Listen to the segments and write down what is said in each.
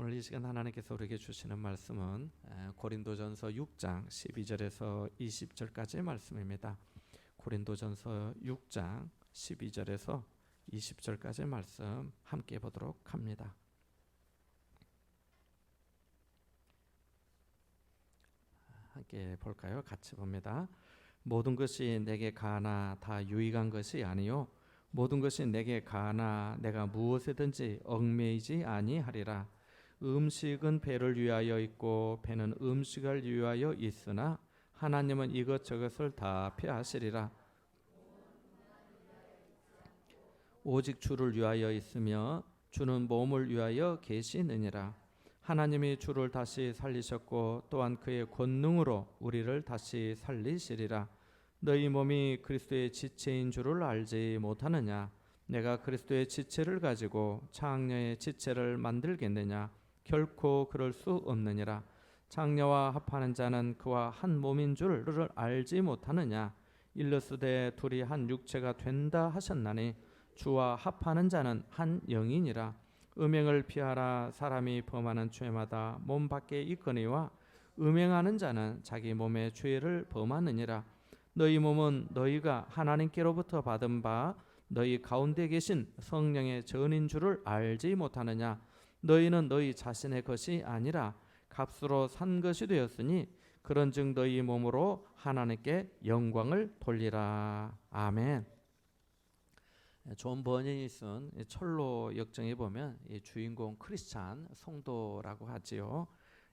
오늘 이 시간 하나님께서 우리에게 주시는 말씀은 고린도전서 6장 12절에서 20절까지의 말씀입니다. 고린도전서 6장 12절에서 20절까지의 말씀 함께 보도록 합니다. 함께 볼까요? 같이 봅니다. 모든 것이 내게 가나 다 유익한 것이 아니요 모든 것이 내게 가나 내가 무엇에든지 얽매이지 아니하리라. 음식은 배를 위하여 있고 배는 음식을 위하여 있으나 하나님은 이것저것을 다 폐하시리라. 오직 주를 위하여 있으며 주는 몸을 위하여 계시느니라. 하나님이 주를 다시 살리셨고 또한 그의 권능으로 우리를 다시 살리시리라. 너희 몸이 그리스도의 지체인 줄을 알지 못하느냐? 내가 그리스도의 지체를 가지고 창녀의 지체를 만들겠느냐? 결코 그럴 수 없느니라. 창녀와 합하는 자는 그와 한 몸인 줄을 알지 못하느냐? 일러스되 둘이 한 육체가 된다 하셨나니 주와 합하는 자는 한 영이니라. 음행을 피하라. 사람이 범하는 죄마다 몸 밖에 있거니와 음행하는 자는 자기 몸의 죄를 범하느니라. 너희 몸은 너희가 하나님께로부터 받은 바 너희 가운데 계신 성령의 전인 줄을 알지 못하느냐? 너희는 너희 자신의 것이 아니라 값으로 산 것이 되었으니 그런즉 너희 몸으로 하나님께 영광을 돌리라. 아멘. 존 버닌이 쓴 철로 역정에 보면 이 주인공 크리스찬 성도라고 하지요.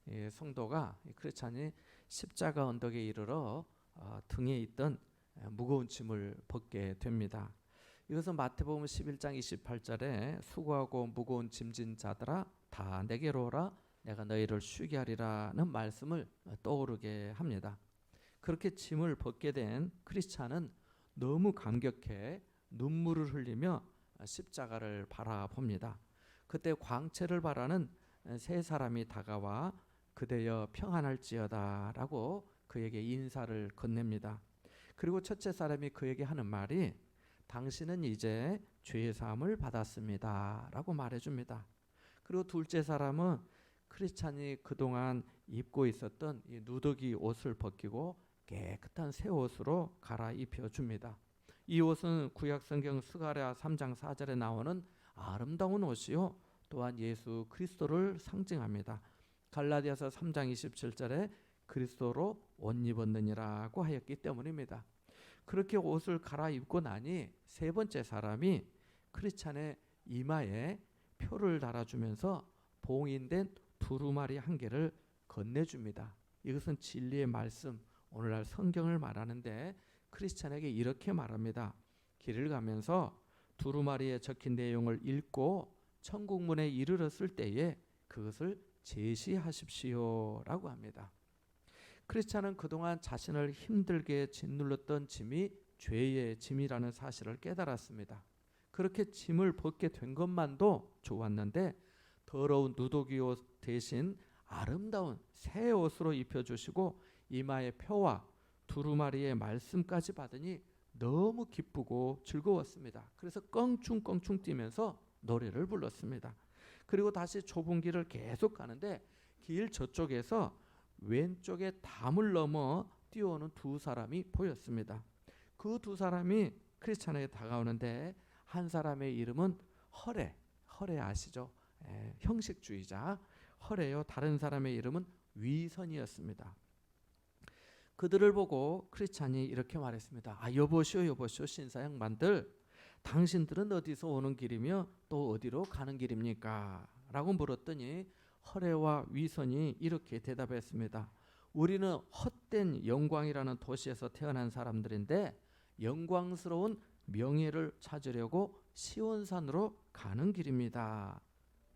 이 성도가 크리스찬이 십자가 언덕에 이르러 등에 있던 무거운 짐을 벗게 됩니다. 이것은 마태복음 11장 28절에 수고하고 무거운 짐진 자들아 다 내게로 오라 내가 너희를 쉬게 하리라는 말씀을 떠오르게 합니다. 그렇게 짐을 벗게 된 크리스찬은 너무 감격해 눈물을 흘리며 십자가를 바라봅니다. 그때 광채를 바라는 세 사람이 다가와 그대여 평안할지어다 라고 그에게 인사를 건넵니다. 그리고 첫째 사람이 그에게 하는 말이 당신은 이제 죄의 사함을 받았습니다 라고 말해줍니다. 그리고 둘째 사람은 크리스찬이 그동안 입고 있었던 이 누더기 옷을 벗기고 깨끗한 새 옷으로 갈아입혀 줍니다. 이 옷은 구약성경 스가랴 3장 4절에 나오는 아름다운 옷이요 또한 예수 그리스도를 상징합니다. 갈라디아서 3장 27절에 그리스도로 옷 입었느니라고 하였기 때문입니다. 그렇게 옷을 갈아입고 나니 세 번째 사람이 크리스찬의 이마에 표를 달아주면서 봉인된 두루마리 한 개를 건네줍니다. 이것은 진리의 말씀, 오늘날 성경을 말하는데 크리스찬에게 이렇게 말합니다. 길을 가면서 두루마리에 적힌 내용을 읽고 천국문에 이르렀을 때에 그것을 제시하십시오 라고 합니다. 크리스찬은 그동안 자신을 힘들게 짓눌렀던 짐이 죄의 짐이라는 사실을 깨달았습니다. 그렇게 짐을 벗게 된 것만도 좋았는데 더러운 누더기 옷 대신 아름다운 새 옷으로 입혀주시고 이마에 표와 두루마리의 말씀까지 받으니 너무 기쁘고 즐거웠습니다. 그래서 껑충껑충 뛰면서 노래를 불렀습니다. 그리고 다시 좁은 길을 계속 가는데 길 저쪽에서 왼쪽에 담을 넘어 뛰어오는 두 사람이 보였습니다. 그 두 사람이 크리스찬에게 다가오는데 한 사람의 이름은 허레 아시죠? 형식주의자 허레요. 다른 사람의 이름은 위선이었습니다. 그들을 보고 크리스찬이 이렇게 말했습니다. 여보시오 신사 양반들 당신들은 어디서 오는 길이며 또 어디로 가는 길입니까? 라고 물었더니 허레와 위선이 이렇게 대답했습니다. 우리는 헛된 영광이라는 도시에서 태어난 사람들인데 영광스러운 명예를 찾으려고 시온산으로 가는 길입니다.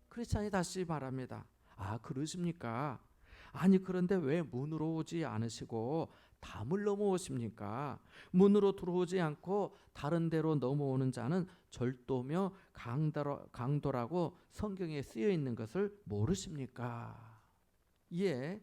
크리스찬이 다시 말합니다. 그러십니까? 아니 그런데 왜 문으로 오지 않으시고 담을 넘어오십니까? 문으로 들어오지 않고 다른 데로 넘어오는 자는 절도며 강도라고 성경에 쓰여 있는 것을 모르십니까? 예,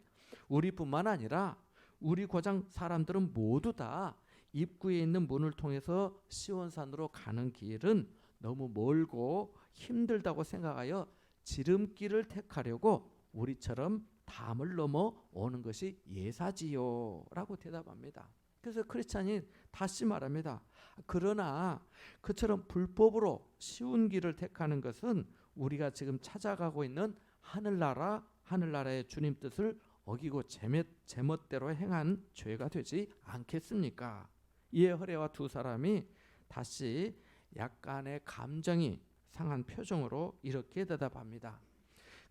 우리뿐만 아니라 우리 고장 사람들은 모두 다 입구에 있는 문을 통해서 시온산으로 가는 길은 너무 멀고 힘들다고 생각하여 지름길을 택하려고 우리처럼 담을 넘어오는 것이 예사지요 라고 대답합니다. 그래서 크리스찬이 다시 말합니다. 그러나 그처럼 불법으로 쉬운 길을 택하는 것은 우리가 지금 찾아가고 있는 하늘나라의 주님 뜻을 어기고 제멋대로 행한 죄가 되지 않겠습니까? 이에 허레와 두 사람이 다시 약간의 감정이 상한 표정으로 이렇게 대답합니다.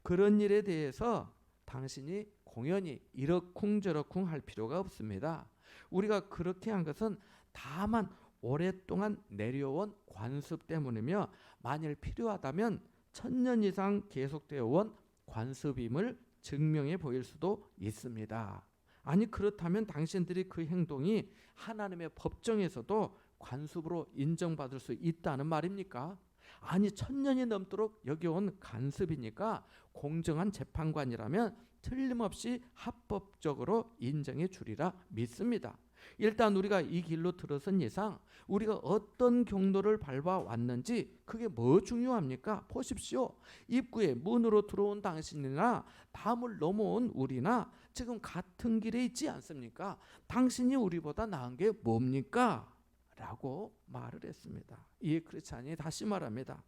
그런 일에 대해서 당신이 공연히 이러쿵저러쿵 할 필요가 없습니다. 우리가 그렇게 한 것은 다만 오랫동안 내려온 관습 때문이며 만일 필요하다면 1000년 이상 계속되어 온 관습임을 증명해 보일 수도 있습니다. 아니 그렇다면 당신들이 그 행동이 하나님의 법정에서도 관습으로 인정받을 수 있다는 말입니까? 아니 1000년이 넘도록 여겨온 간섭이니까 공정한 재판관이라면 틀림없이 합법적으로 인정해 주리라 믿습니다. 일단 우리가 이 길로 들어선 이상 우리가 어떤 경로를 밟아왔는지 그게 뭐 중요합니까? 보십시오. 입구에 문으로 들어온 당신이나 담을 넘어온 우리나 지금 같은 길에 있지 않습니까? 당신이 우리보다 나은 게 뭡니까? 라고 말을 했습니다. 이에 크리스찬이 다시 말합니다.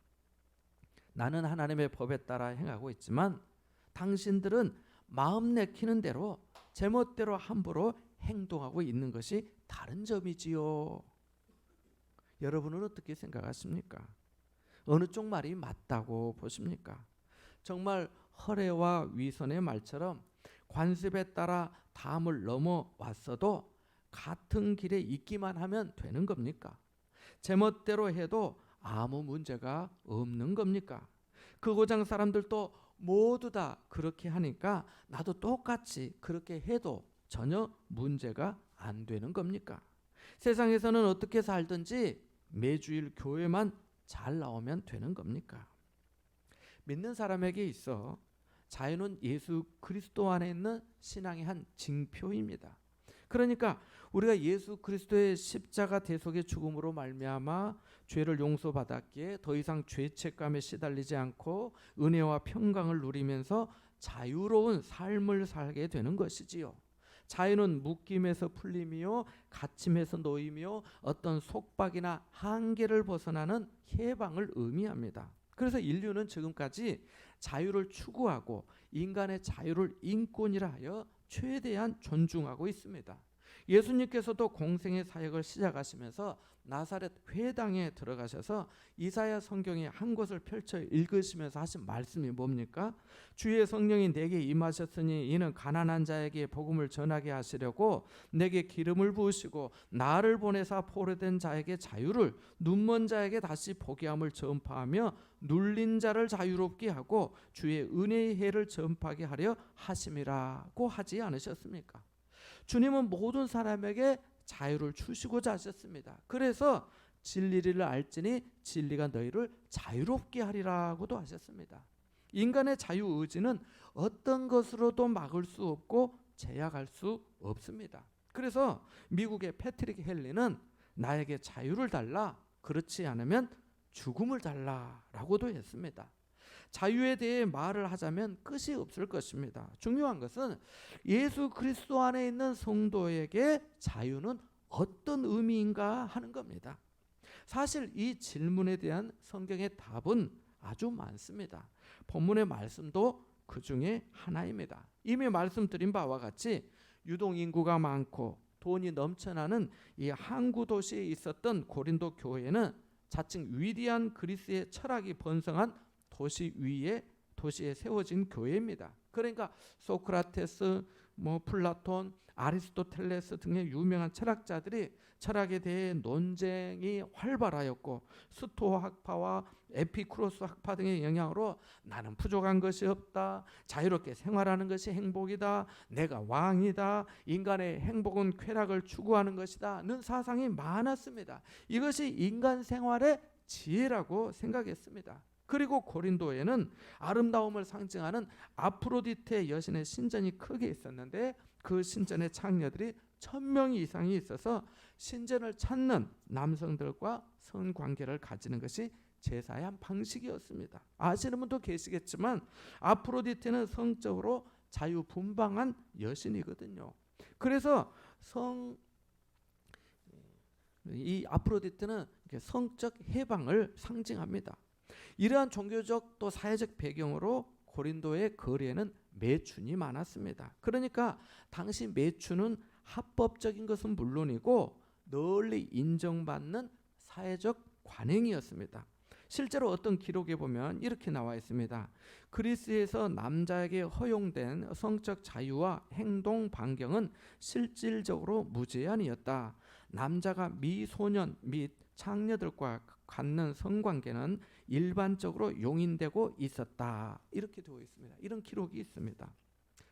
나는 하나님의 법에 따라 행하고 있지만 당신들은 마음 내키는 대로 제멋대로 함부로 행동하고 있는 것이 다른 점이지요. 여러분은 어떻게 생각하십니까? 어느 쪽 말이 맞다고 보십니까? 정말 허례와 위선의 말처럼 관습에 따라 담을 넘어왔어도 같은 길에 있기만 하면 되는 겁니까? 제멋대로 해도 아무 문제가 없는 겁니까? 그 고장 사람들도 모두 다 그렇게 하니까 나도 똑같이 그렇게 해도 전혀 문제가 안 되는 겁니까? 세상에서는 어떻게 살든지 매주일 교회만 잘 나오면 되는 겁니까? 믿는 사람에게 있어 자유는 예수 그리스도 안에 있는 신앙의 한 징표입니다. 그러니까 우리가 예수 그리스도의 십자가 대속의 죽음으로 말미암아 죄를 용서받았기에 더 이상 죄책감에 시달리지 않고 은혜와 평강을 누리면서 자유로운 삶을 살게 되는 것이지요. 자유는 묶임에서 풀림이요 갇힘에서 놓임이요 어떤 속박이나 한계를 벗어나는 해방을 의미합니다. 그래서 인류는 지금까지 자유를 추구하고 인간의 자유를 인권이라 하여 최대한 존중하고 있습니다. 예수님께서도 공생의 사역을 시작하시면서 나사렛 회당에 들어가셔서 이사야 성경의 한 곳을 펼쳐 읽으시면서 하신 말씀이 뭡니까? 주의 성령이 내게 임하셨으니 이는 가난한 자에게 복음을 전하게 하시려고 내게 기름을 부으시고 나를 보내사 포로된 자에게 자유를 눈먼 자에게 다시 보게 함을 전파하며 눌린 자를 자유롭게 하고 주의 은혜의 해를 전파하게 하려 하심이라고 하지 않으셨습니까? 주님은 모든 사람에게 자유를 주시고자 하셨습니다. 그래서 진리를 알지니 진리가 너희를 자유롭게 하리라고도 하셨습니다. 인간의 자유의지는 어떤 것으로도 막을 수 없고 제약할 수 없습니다. 그래서 미국의 패트릭 헨리는 나에게 자유를 달라, 그렇지 않으면 죽음을 달라라고도 했습니다. 자유에 대해 말을 하자면 끝이 없을 것입니다. 중요한 것은 예수 그리스도 안에 있는 성도에게 자유는 어떤 의미인가 하는 겁니다. 사실 이 질문에 대한 성경의 답은 아주 많습니다. 본문의 말씀도 그 중에 하나입니다. 이미 말씀드린 바와 같이 유동인구가 많고 돈이 넘쳐나는 이 항구 도시에 있었던 고린도 교회는 자칭 위대한 그리스의 철학이 번성한 도시에 세워진 교회입니다. 그러니까 소크라테스, 플라톤, 아리스토텔레스 등의 유명한 철학자들이 철학에 대해 논쟁이 활발하였고 스토아 학파와 에피쿠로스 학파 등의 영향으로 나는 부족한 것이 없다, 자유롭게 생활하는 것이 행복이다, 내가 왕이다, 인간의 행복은 쾌락을 추구하는 것이다는 사상이 많았습니다. 이것이 인간 생활의 지혜라고 생각했습니다. 그리고 고린도에는 아름다움을 상징하는 아프로디테 여신의 신전이 크게 있었는데 그 신전의 창녀들이 1000명 이상이 있어서 신전을 찾는 남성들과 성관계를 가지는 것이 제사의 한 방식이었습니다. 아시는 분도 계시겠지만 아프로디테는 성적으로 자유분방한 여신이거든요. 그래서 이 아프로디테는 성적 해방을 상징합니다. 이러한 종교적 또 사회적 배경으로 고린도의 거리에는 매춘이 많았습니다. 그러니까 당시 매춘은 합법적인 것은 물론이고 널리 인정받는 사회적 관행이었습니다. 실제로 어떤 기록에 보면 이렇게 나와 있습니다. 그리스에서 남자에게 허용된 성적 자유와 행동 반경은 실질적으로 무제한이었다. 남자가 미소년 및 창녀들과 갖는 성관계는 일반적으로 용인되고 있었다. 이렇게 되어 있습니다. 이런 기록이 있습니다.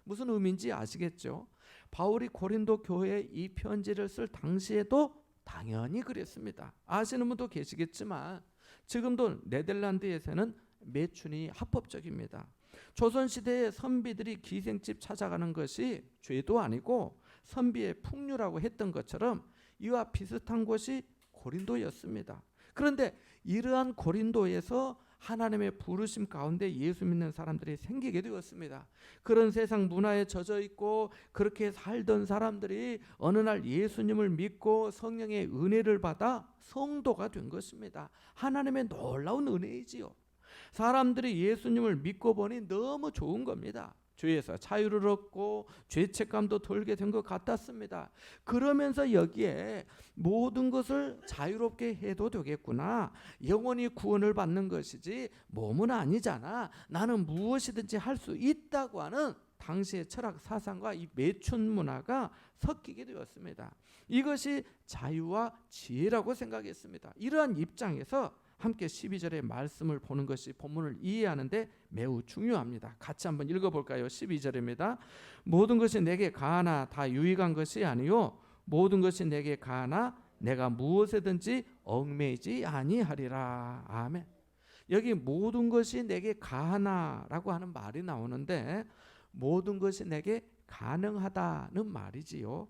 무슨 의미인지 아시겠죠? 바울이 고린도 교회에 이 편지를 쓸 당시에도 당연히 그랬습니다. 아시는 분도 계시겠지만 지금도 네덜란드에서는 매춘이 합법적입니다. 조선시대의 선비들이 기생집 찾아가는 것이 죄도 아니고 선비의 풍류라고 했던 것처럼 이와 비슷한 곳이 고린도였습니다. 그런데 이러한 고린도에서 하나님의 부르심 가운데 예수 믿는 사람들이 생기게 되었습니다. 그런 세상 문화에 젖어 있고 그렇게 살던 사람들이 어느 날 예수님을 믿고 성령의 은혜를 받아 성도가 된 것입니다. 하나님의 놀라운 은혜이지요. 사람들이 예수님을 믿고 보니 너무 좋은 겁니다. 죄에서 자유를 얻고 죄책감도 덜게 된 것 같았습니다. 그러면서 여기에 모든 것을 자유롭게 해도 되겠구나. 영원히 구원을 받는 것이지 몸은 아니잖아. 나는 무엇이든지 할 수 있다고 하는 당시의 철학 사상과 이 매춘 문화가 섞이게 되었습니다. 이것이 자유와 지혜라고 생각했습니다. 이러한 입장에서 함께 12절의 말씀을 보는 것이 본문을 이해하는데 매우 중요합니다. 같이 한번 읽어볼까요? 12절입니다. 모든 것이 내게 가하나 다 유익한 것이 아니요 모든 것이 내게 가하나 내가 무엇에든지 얽매이지 아니하리라. 아멘. 여기 모든 것이 내게 가하나라고 하는 말이 나오는데 모든 것이 내게 가능하다는 말이지요.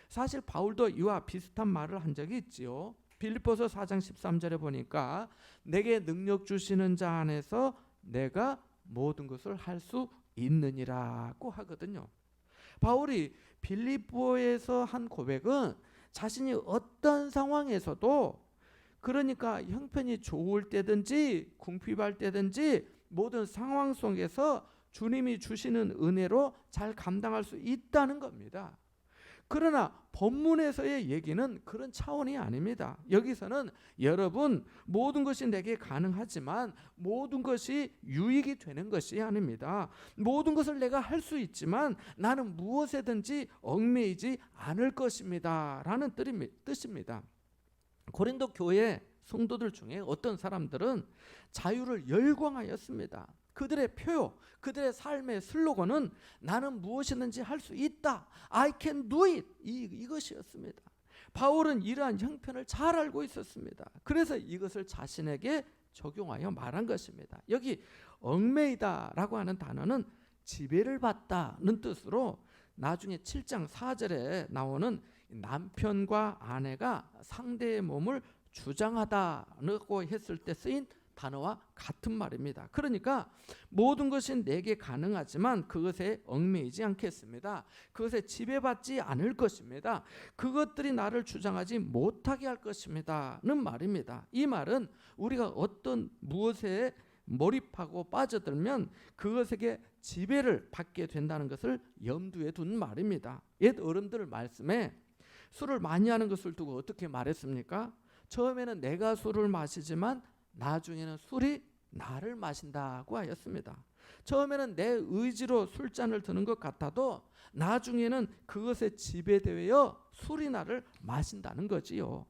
사실 바울도 이와 비슷한 말을 한 적이 있지요. 빌립보서 4장 13절에 보니까 내게 능력 주시는 자 안에서 내가 모든 것을 할 수 있느니라고 하거든요. 바울이 빌립보에서 한 고백은 자신이 어떤 상황에서도 그러니까 형편이 좋을 때든지 궁핍할 때든지 모든 상황 속에서 주님이 주시는 은혜로 잘 감당할 수 있다는 겁니다. 그러나 본문에서의 얘기는 그런 차원이 아닙니다. 여기서는 여러분 모든 것이 내게 가능하지만 모든 것이 유익이 되는 것이 아닙니다. 모든 것을 내가 할 수 있지만 나는 무엇에든지 얽매이지 않을 것입니다 라는 뜻입니다. 고린도 교회 성도들 중에 어떤 사람들은 자유를 열광하였습니다. 그들의 표요, 그들의 삶의 슬로건은 나는 무엇이든지 할 수 있다. I can do it. 이것이었습니다. 바울은 이러한 형편을 잘 알고 있었습니다. 그래서 이것을 자신에게 적용하여 말한 것입니다. 여기 얽매이다라고 하는 단어는 지배를 받다는 뜻으로 나중에 7장 4절에 나오는 남편과 아내가 상대의 몸을 주장하다고 했을 때 쓰인 단어와 같은 말입니다. 그러니까 모든 것이 내게 가능하지만 그것에 얽매이지 않겠습니다. 그것에 지배받지 않을 것입니다. 그것들이 나를 주장하지 못하게 할 것입니다는 말입니다. 이 말은 우리가 어떤 무엇에 몰입하고 빠져들면 그것에게 지배를 받게 된다는 것을 염두에 둔 말입니다. 옛 어른들 말씀에 술을 많이 하는 것을 두고 어떻게 말했습니까? 처음에는 내가 술을 마시지만 나중에는 술이 나를 마신다고 하였습니다. 처음에는 내 의지로 술잔을 드는 것 같아도 나중에는 그것에 지배되어 술이 나를 마신다는 거지요.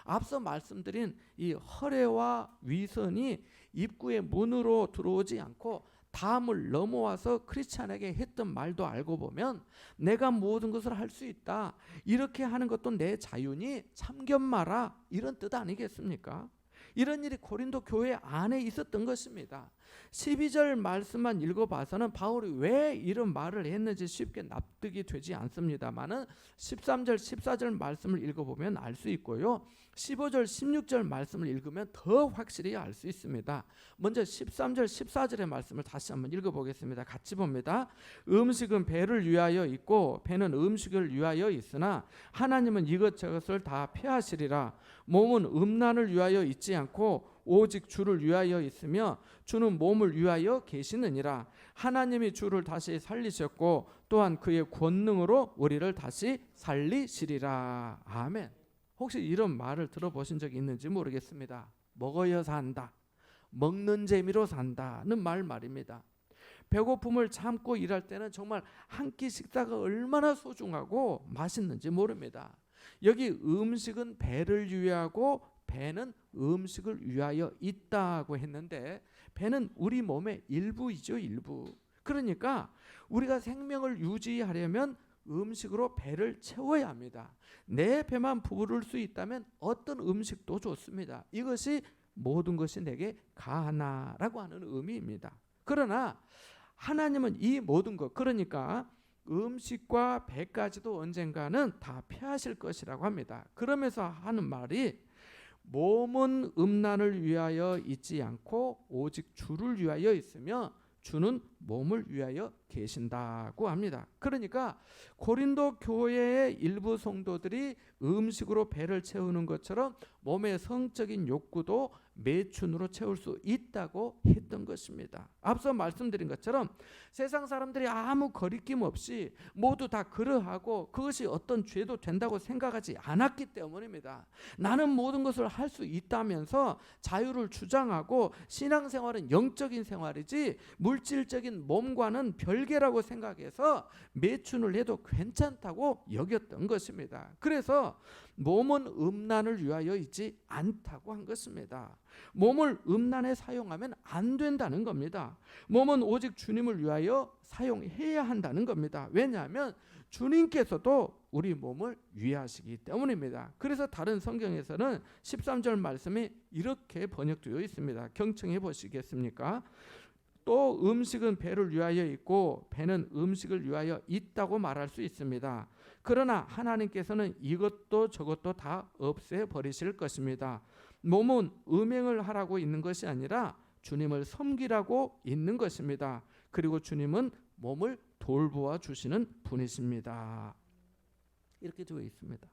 앞서 말씀드린 이 허례와 위선이 입구의 문으로 들어오지 않고 담을 넘어와서 크리스찬에게 했던 말도 알고 보면 내가 모든 것을 할 수 있다. 이렇게 하는 것도 내 자유니 참견 마라. 이런 뜻 아니겠습니까? 이런 일이 고린도 교회 안에 있었던 것입니다. 12절 말씀만 읽어봐서는 바울이 왜 이런 말을 했는지 쉽게 납득이 되지 않습니다만은 13절 14절 말씀을 읽어보면 알 수 있고요, 15절 16절 말씀을 읽으면 더 확실히 알 수 있습니다. 먼저 13절 14절의 말씀을 다시 한번 읽어보겠습니다. 같이 봅니다. 음식은 배를 위하여 있고 배는 음식을 위하여 있으나 하나님은 이것저것을 다 폐하시리라. 몸은 음란을 위하여 있지 않고 오직 주를 위하여 있으며 주는 몸을 위하여 계시느니라. 하나님이 주를 다시 살리셨고 또한 그의 권능으로 우리를 다시 살리시리라. 아멘. 혹시 이런 말을 들어보신 적이 있는지 모르겠습니다. 먹어야 산다, 먹는 재미로 산다는 말입니다. 배고픔을 참고 일할 때는 정말 한 끼 식사가 얼마나 소중하고 맛있는지 모릅니다. 여기 음식은 배를 위하고 배는 음식을 위하여 있다고 했는데 배는 우리 몸의 일부이죠, 일부. 그러니까 우리가 생명을 유지하려면 음식으로 배를 채워야 합니다. 내 배만 부를 수 있다면 어떤 음식도 좋습니다. 이것이 모든 것이 내게 가하나라고 하는 의미입니다. 그러나 하나님은 이 모든 것, 그러니까 음식과 배까지도 언젠가는 다 폐하실 것이라고 합니다. 그러면서 하는 말이 몸은 음란을 위하여 있지 않고 오직 주를 위하여 있으며 주는 몸을 위하여 계신다고 합니다. 그러니까 고린도 교회의 일부 성도들이 음식으로 배를 채우는 것처럼 몸의 성적인 욕구도 매춘으로 채울 수 있다고 했던 것입니다. 앞서 말씀드린 것처럼 세상 사람들이 아무 거리낌 없이 모두 다 그러하고 그것이 어떤 죄도 된다고 생각하지 않았기 때문입니다. 나는 모든 것을 할 수 있다면서 자유를 주장하고 신앙생활은 영적인 생활이지 물질적인 몸과는 별개라고 생각해서 매춘을 해도 괜찮다고 여겼던 것입니다. 그래서 몸은 음란을 위하여 있지 않다고 한 것입니다. 몸을 음란에 사용하면 안 된다는 겁니다. 몸은 오직 주님을 위하여 사용해야 한다는 겁니다. 왜냐하면 주님께서도 우리 몸을 위하시기 때문입니다. 그래서 다른 성경에서는 13절 말씀이 이렇게 번역되어 있습니다. 경청해 보시겠습니까? 또 음식은 배를 위하여 있고 배는 음식을 위하여 있다고 말할 수 있습니다. 그러나 하나님께서는 이것도 저것도 다 없애버리실 것입니다. 몸은 음행을 하라고 있는 것이 아니라 주님을 섬기라고 있는 것입니다. 그리고 주님은 몸을 돌보아 주시는 분이십니다. 이렇게 되어 있습니다.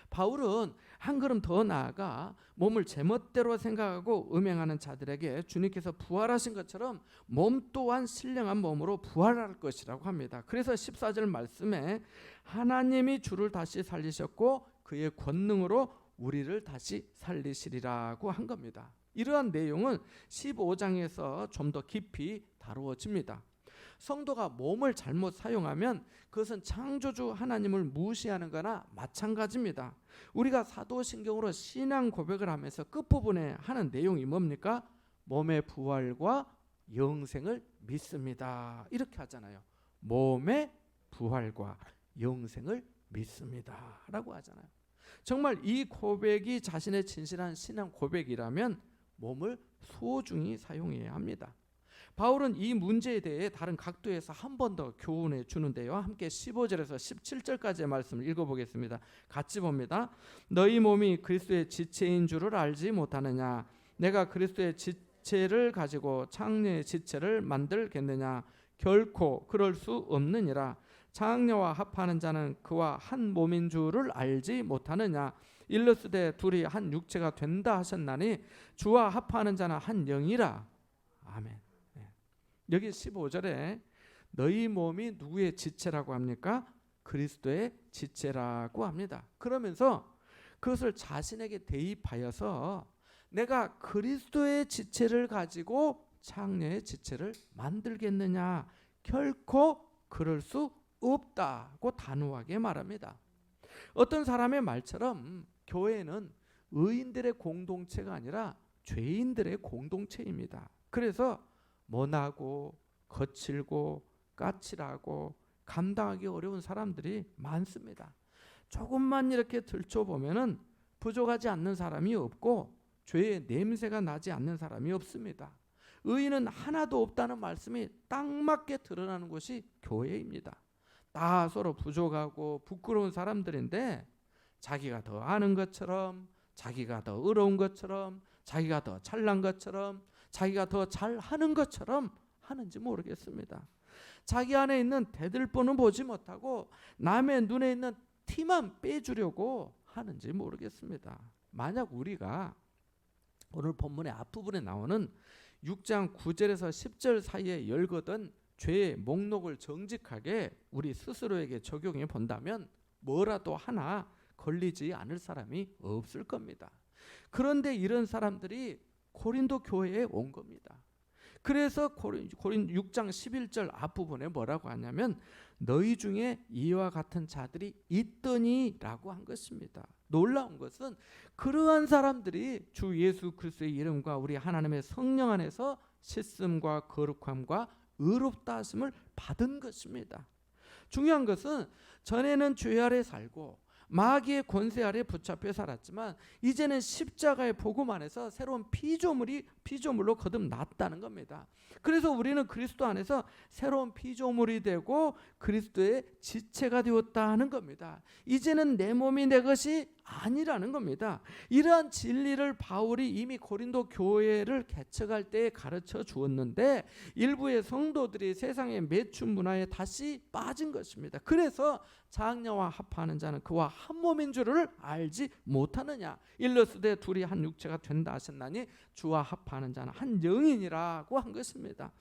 바울은 한 걸음 더 나아가 몸을 제멋대로 생각하고 음행하는 자들에게 주님께서 부활하신 것처럼 몸 또한 신령한 몸으로 부활할 것이라고 합니다. 그래서 14절 말씀에 하나님이 주를 다시 살리셨고 그의 권능으로 우리를 다시 살리시리라고 한 겁니다. 이러한 내용은 15장에서 좀 더 깊이 다루어집니다. 성도가 몸을 잘못 사용하면 그것은 창조주 하나님을 무시하는 거나 마찬가지입니다. 우리가 사도신경으로 신앙 고백을 하면서 끝부분에 하는 내용이 뭡니까? 몸의 부활과 영생을 믿습니다. 이렇게 하잖아요. 몸의 부활과 영생을 믿습니다 라고 하잖아요. 정말 이 고백이 자신의 진실한 신앙 고백이라면 몸을 소중히 사용해야 합니다. 바울은 이 문제에 대해 다른 각도에서 한 번 더 교훈해 주는데요. 함께 15절에서 17절까지의 말씀을 읽어보겠습니다. 같이 봅니다. 너희 몸이 그리스도의 지체인 줄을 알지 못하느냐? 내가 그리스도의 지체를 가지고 창녀의 지체를 만들겠느냐? 결코 그럴 수 없느니라. 창녀와 합하는 자는 그와 한 몸인 줄을 알지 못하느냐? 일러스되 둘이 한 육체가 된다 하셨나니 주와 합하는 자는 한 영이라. 아멘. 여기 15절에 너희 몸이 누구의 지체라고 합니까? 그리스도의 지체라고 합니다. 그러면서 그것을 자신에게 대입하여서 내가 그리스도의 지체를 가지고 창녀의 지체를 만들겠느냐? 결코 그럴 수 없다고 단호하게 말합니다. 어떤 사람의 말처럼 교회는 의인들의 공동체가 아니라 죄인들의 공동체입니다. 그래서 모나고 거칠고 까칠하고 감당하기 어려운 사람들이 많습니다. 조금만 이렇게 들춰보면은 부족하지 않는 사람이 없고 죄의 냄새가 나지 않는 사람이 없습니다. 의인은 하나도 없다는 말씀이 딱 맞게 드러나는 곳이 교회입니다. 다 서로 부족하고 부끄러운 사람들인데 자기가 더 아는 것처럼, 자기가 더 의로운 것처럼, 자기가 더 잘난 것처럼, 자기가 더 잘하는 것처럼 하는지 모르겠습니다. 자기 안에 있는 대들보는 보지 못하고 남의 눈에 있는 티만 빼주려고 하는지 모르겠습니다. 만약 우리가 오늘 본문의 앞부분에 나오는 6장 9절에서 10절 사이에 열거든 죄의 목록을 정직하게 우리 스스로에게 적용해 본다면 뭐라도 하나 걸리지 않을 사람이 없을 겁니다. 그런데 이런 사람들이 고린도 교회에 온 겁니다. 그래서 고린 6장 11절 앞부분에 뭐라고 하냐면 너희 중에 이와 같은 자들이 있더니 라고 한 것입니다. 놀라운 것은 그러한 사람들이 주 예수 그리스도의 이름과 우리 하나님의 성령 안에서 씻음과 거룩함과 의롭다 하심을 받은 것입니다. 중요한 것은 전에는 죄 아래 살고 마귀의 권세 아래 붙잡혀 살았지만 이제는 십자가의 복음 안에서 새로운 피조물로 거듭났다는 겁니다. 그래서 우리는 그리스도 안에서 새로운 피조물이 되고 그리스도의 지체가 되었다는 겁니다. 이제는 내 몸이 내 것이 아니라는 겁니다. 이러한 진리를 바울이 이미 고린도 교회를 개척할 때 가르쳐 주었는데 일부의 성도들이 세상의 매춘 문화에 다시 빠진 것입니다. 그래서 장녀와 합하는 자는 그와 한 몸인 줄을 알지 못하느냐. 일러스되 둘이 한 육체가 된다 하셨나니 주와 합하는 자는 한 영이니라고 한 것입니다.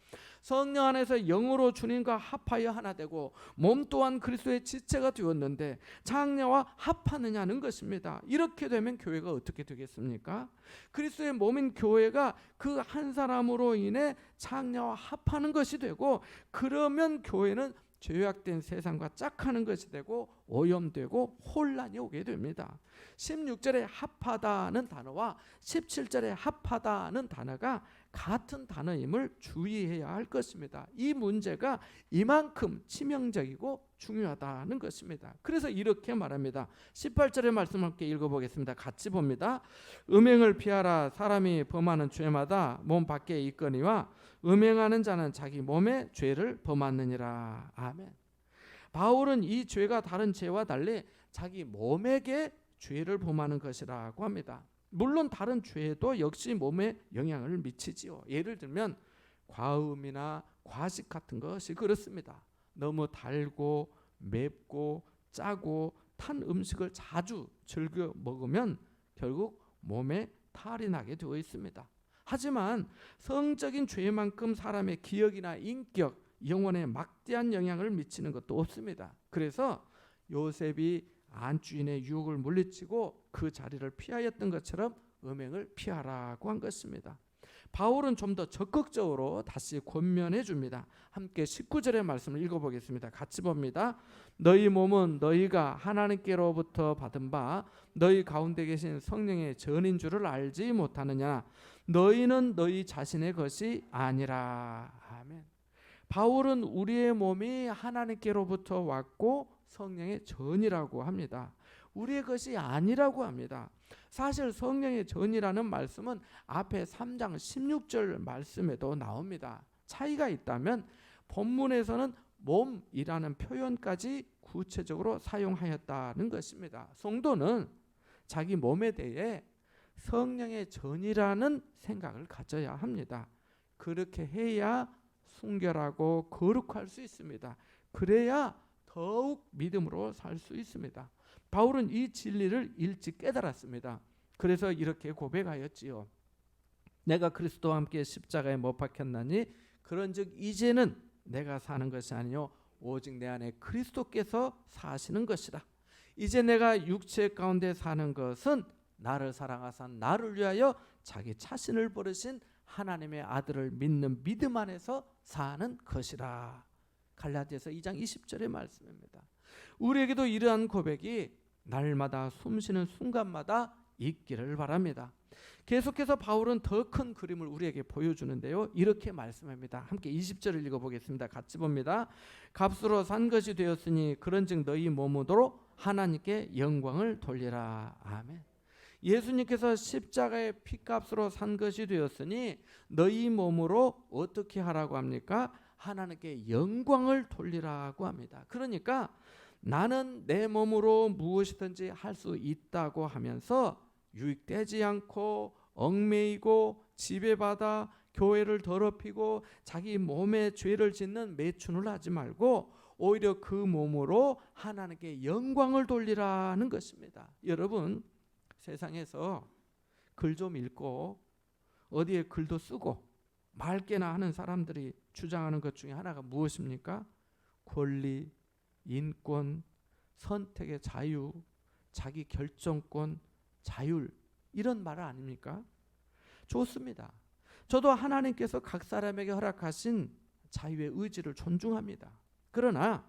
성령 안에서 영으로 주님과 합하여 하나 되고 몸 또한 그리스도의 지체가 되었는데 장녀와 합하느냐는 것입니다. 이렇게 되면 교회가 어떻게 되겠습니까? 그리스도의 몸인 교회가 그 한 사람으로 인해 장녀와 합하는 것이 되고 그러면 교회는 죄악된 세상과 짝하는 것이 되고 오염되고 혼란이 오게 됩니다. 16절에 합하다는 단어와 17절에 합하다는 단어가 같은 단어임을 주의해야 할 것입니다. 이 문제가 이만큼 치명적이고 중요하다는 것입니다. 그래서 이렇게 말합니다. 18절의 말씀 함께 읽어보겠습니다. 같이 봅니다. 음행을 피하라. 사람이 범하는 죄마다 몸 밖에 있거니와 음행하는 자는 자기 몸에 죄를 범하느니라. 아멘. 바울은 이 죄가 다른 죄와 달리 자기 몸에게 죄를 범하는 것이라고 합니다. 물론 다른 죄도 역시 몸에 영향을 미치지요. 예를 들면 과음이나 과식 같은 것이 그렇습니다. 너무 달고 맵고 짜고 탄 음식을 자주 즐겨 먹으면 결국 몸에 탈이 나게 되어 있습니다. 하지만 성적인 죄만큼 사람의 기억이나 인격, 영혼에 막대한 영향을 미치는 것도 없습니다. 그래서 요셉이 안주인의 유혹을 물리치고 그 자리를 피하였던 것처럼 음행을 피하라고 한 것입니다. 바울은 좀 더 적극적으로 다시 권면해 줍니다. 함께 19절의 말씀을 읽어보겠습니다. 같이 봅니다. 너희 몸은 너희가 하나님께로부터 받은 바 너희 가운데 계신 성령의 전인 줄을 알지 못하느냐. 너희는 너희 자신의 것이 아니라. 아멘. 바울은 우리의 몸이 하나님께로부터 왔고 성령의 전이라고 합니다. 우리의 것이 아니라고 합니다. 사실 성령의 전이라는 말씀은 앞에 3장 16절 말씀에도 나옵니다. 차이가 있다면 본문에서는 몸이라는 표현까지 구체적으로 사용하였다는 것입니다. 성도는 자기 몸에 대해 성령의 전이라는 생각을 가져야 합니다. 그렇게 해야 순결하고 거룩할 수 있습니다. 그래야 더욱 믿음으로 살 수 있습니다. 바울은 이 진리를 일찍 깨달았습니다. 그래서 이렇게 고백하였지요. 내가 그리스도와 함께 십자가에 못 박혔나니 그런즉 이제는 내가 사는 것이 아니요 오직 내 안에 그리스도께서 사시는 것이라. 이제 내가 육체 가운데 사는 것은 나를 사랑하사 나를 위하여 자기 자신을 버리신 하나님의 아들을 믿는 믿음 안에서 사는 것이라. 갈라디아서 2장 20절의 말씀입니다. 우리에게도 이러한 고백이 날마다 숨쉬는 순간마다 있기를 바랍니다. 계속해서 바울은 더 큰 그림을 우리에게 보여주는데요. 이렇게 말씀합니다. 함께 20절을 읽어보겠습니다. 같이 봅니다. 값으로 산 것이 되었으니 그런즉 너희 몸으로 하나님께 영광을 돌리라. 아멘. 예수님께서 십자가의 피값으로 산 것이 되었으니 너희 몸으로 어떻게 하라고 합니까? 하나님께 영광을 돌리라고 합니다. 그러니까 나는 내 몸으로 무엇이든지 할 수 있다고 하면서 유익되지 않고 얽매이고 지배받아 교회를 더럽히고 자기 몸에 죄를 짓는 매춘을 하지 말고 오히려 그 몸으로 하나님께 영광을 돌리라는 것입니다. 여러분, 세상에서 글 좀 읽고 어디에 글도 쓰고 맑게나 하는 사람들이 주장하는 것 중에 하나가 무엇입니까? 권리, 인권, 선택의 자유, 자기 결정권, 자율, 이런 말 아닙니까? 좋습니다. 저도 하나님께서 각 사람에게 허락하신 자유의 의지를 존중합니다. 그러나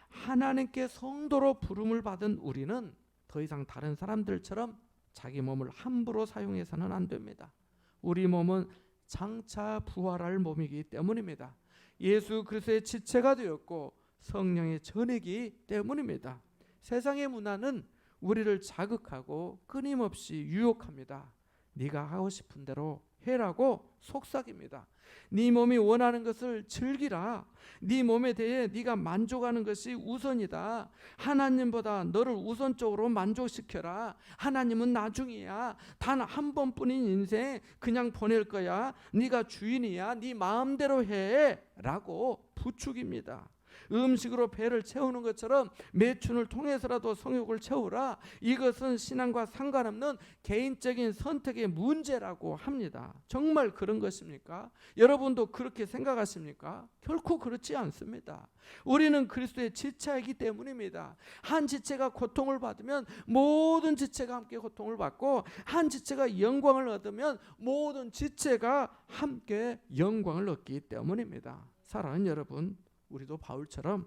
하나님께 성도로 부름을 받은 우리는 더 이상 다른 사람들처럼 자기 몸을 함부로 사용해서는 안 됩니다. 우리 몸은 장차 부활할 몸이기 때문입니다. 예수 그리스도의 지체가 되었고 성령의 전이기 때문입니다. 세상의 문화는 우리를 자극하고 끊임없이 유혹합니다. 네가 하고 싶은 대로 해라고 속삭입니다. 네 몸이 원하는 것을 즐기라. 네 몸에 대해 네가 만족하는 것이 우선이다. 하나님보다 너를 우선적으로 만족시켜라. 하나님은 나중이야. 단 한 번뿐인 인생 그냥 보낼 거야. 네가 주인이야. 네 마음대로 해 라고 부추깁니다. 음식으로 배를 채우는 것처럼 매춘을 통해서라도 성욕을 채우라. 이것은 신앙과 상관없는 개인적인 선택의 문제라고 합니다. 정말 그런 것입니까? 여러분도 그렇게 생각하십니까? 결코 그렇지 않습니다. 우리는 그리스도의 지체이기 때문입니다. 한 지체가 고통을 받으면 모든 지체가 함께 고통을 받고, 한 지체가 영광을 얻으면 모든 지체가 함께 영광을 얻기 때문입니다. 사랑하는 여러분, 우리도 바울처럼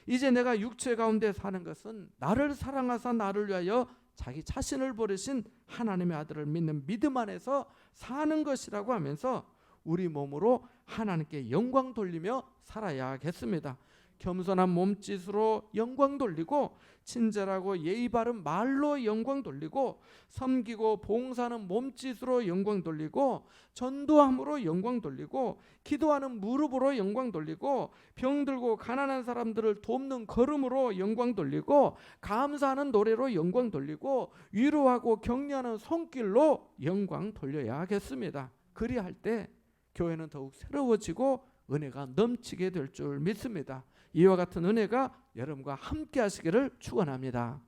이제 내가 육체 가운데 사는 것은 나를 사랑하사 나를 위하여 자기 자신을 버리신 하나님의 아들을 믿는 믿음 안에서 사는 것이라고 하면서 우리 몸으로 하나님께 영광 돌리며 살아야겠습니다. 겸손한 몸짓으로 영광 돌리고, 친절하고 예의 바른 말로 영광 돌리고, 섬기고 봉사하는 몸짓으로 영광 돌리고, 전도함으로 영광 돌리고, 기도하는 무릎으로 영광 돌리고, 병들고 가난한 사람들을 돕는 걸음으로 영광 돌리고, 감사하는 노래로 영광 돌리고, 위로하고 격려하는 손길로 영광 돌려야겠습니다. 그리할 때 교회는 더욱 새로워지고 은혜가 넘치게 될 줄 믿습니다. 이와 같은 은혜가 여러분과 함께 하시기를 축원합니다.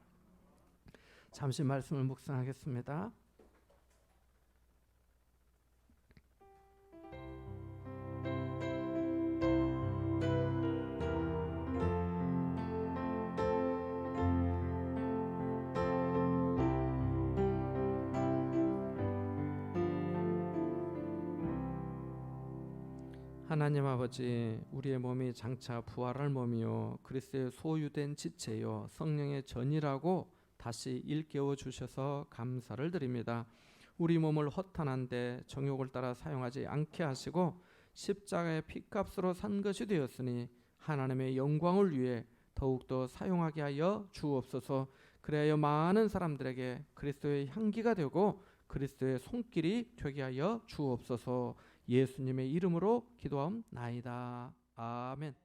잠시 말씀을 묵상하겠습니다. 하나님 아버지, 우리의 몸이 장차 부활할 몸이요 그리스도의 소유된 지체요 성령의 전이라고 다시 일깨워 주셔서 감사를 드립니다. 우리 몸을 허탄한데 정욕을 따라 사용하지 않게 하시고 십자가의 피값으로 산 것이 되었으니 하나님의 영광을 위해 더욱더 사용하게 하여 주옵소서. 그래야 많은 사람들에게 그리스도의 향기가 되고 그리스도의 손길이 되게 하여 주옵소서. 예수님의 이름으로 기도하옵나이다. 아멘.